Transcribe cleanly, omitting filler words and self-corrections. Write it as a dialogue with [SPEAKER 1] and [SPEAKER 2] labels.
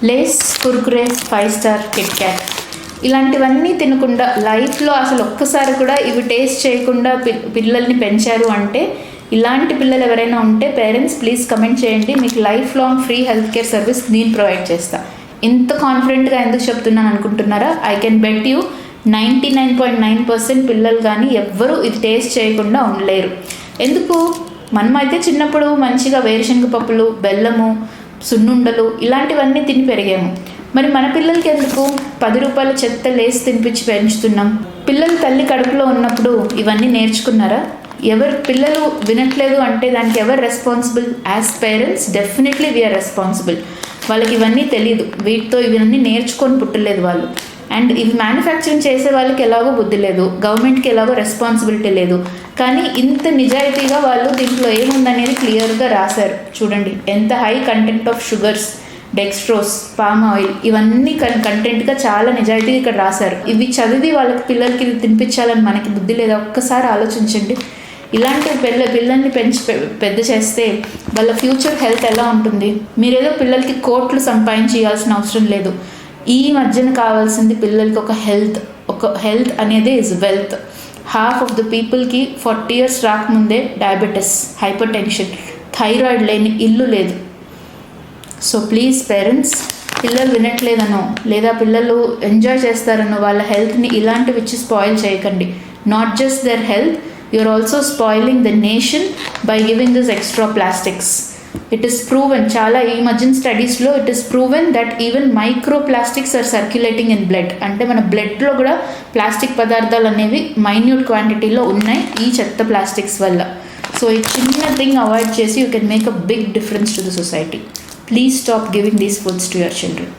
[SPEAKER 1] Lay's, Kurkure, 5 star, Kit Kat ఇలాంటివన్నీ తినకుండా లైఫ్లో అసలు ఒక్కసారి కూడా ఇవి టేస్ట్ చేయకుండా పిల్లల్ని పెంచారు అంటే, ఇలాంటి పిల్లలు ఎవరైనా ఉంటే పేరెంట్స్ ప్లీజ్ కమెంట్ చేయండి. మీకు life long free health care service నేను ప్రొవైడ్ చేస్తా. ఇంత కాన్ఫిడెంట్గా ఎందుకు చెప్తున్నాను అనుకుంటున్నారా? ఐ కెన్ బెట్ యూ 99.9% పిల్లలు కానీ ఎవ్వరూ ఇది టేస్ట్ చేయకుండా ఉండలేరు. ఎందుకు? మనమైతే చిన్నప్పుడు మంచిగా వేరుశనగ పప్పులు, బెల్లము, సున్నుండలు ఇలాంటివన్నీ తిని పెరిగాము. మరి మన పిల్లలకి ఎందుకు 10 రూపాయల చెత్త లేసి తినిపించి పెంచుతున్నాం? పిల్లలు తల్లి కడుపులో ఉన్నప్పుడు ఇవన్నీ నేర్చుకున్నారా? ఎవరు పిల్లలు వినట్లేదు అంటే దానికి ఎవరు responsible? As parents definitely we are responsible. వాళ్ళకి ఇవన్నీ తెలియదు, వీటితో ఇవన్నీ నేర్చుకొని పుట్టలేదు వాళ్ళు. అండ్ ఇవి మ్యానుఫ్యాక్చరింగ్ చేసే వాళ్ళకి ఎలాగో బుద్ధి లేదు, గవర్నమెంట్కి ఎలాగో రెస్పాన్సిబిలిటీ లేదు. కానీ ఇంత నిజాయితీగా వాళ్ళు దీంట్లో ఏముందనేది క్లియర్గా రాశారు. చూడండి ఎంత high content of sugars, dextrose, palm oil ఇవన్నీ కంటెంట్గా చాలా నిజాయితీగా ఇక్కడ రాశారు. ఇవి చదివి వాళ్ళకి పిల్లలకి ఇది తినిపించాలని మనకి బుద్ధి లేదా? ఒక్కసారి ఆలోచించండి. ఇలాంటి పిల్లల్ని పెద్ద చేస్తే వాళ్ళ ఫ్యూచర్ హెల్త్ ఎలా ఉంటుంది? మీరేదో పిల్లలకి కోట్లు సంపాదించి ఇవ్వాల్సిన అవసరం లేదు. ఈ మధ్యన కావాల్సింది పిల్లలకి ఒక హెల్త్ అనేది is wealth. Half of the పీపుల్కి 40 years రాకముందే డయాబెటీస్, హైపర్ టెన్షన్, థైరాయిడ్ లేని ఇల్లు లేదు. సో ప్లీజ్ పేరెంట్స్, పిల్లలు వినట్లేదనో లేదా పిల్లలు ఎంజాయ్ చేస్తారనో వాళ్ళ హెల్త్ని ఇలాంటివి ఇచ్చి స్పాయిల్ చేయకండి. Not just their health, you're also spoiling the nation by giving this extra plastics. It is proven, చాలా ఈ మధ్యన స్టడీస్లో it is proven that even microplastics are circulating in blood. అంటే మన బ్లడ్లో కూడా ప్లాస్టిక్ పదార్థాలు అనేవి మైన్యూట్ క్వాంటిటీలో ఉన్నాయి ఈ చెత్త ప్లాస్టిక్స్ వల్ల. సో ఈ చిన్న థింగ్ అవాయిడ్ చేసి you can make a big difference to the society. Please stop giving these foods to your children.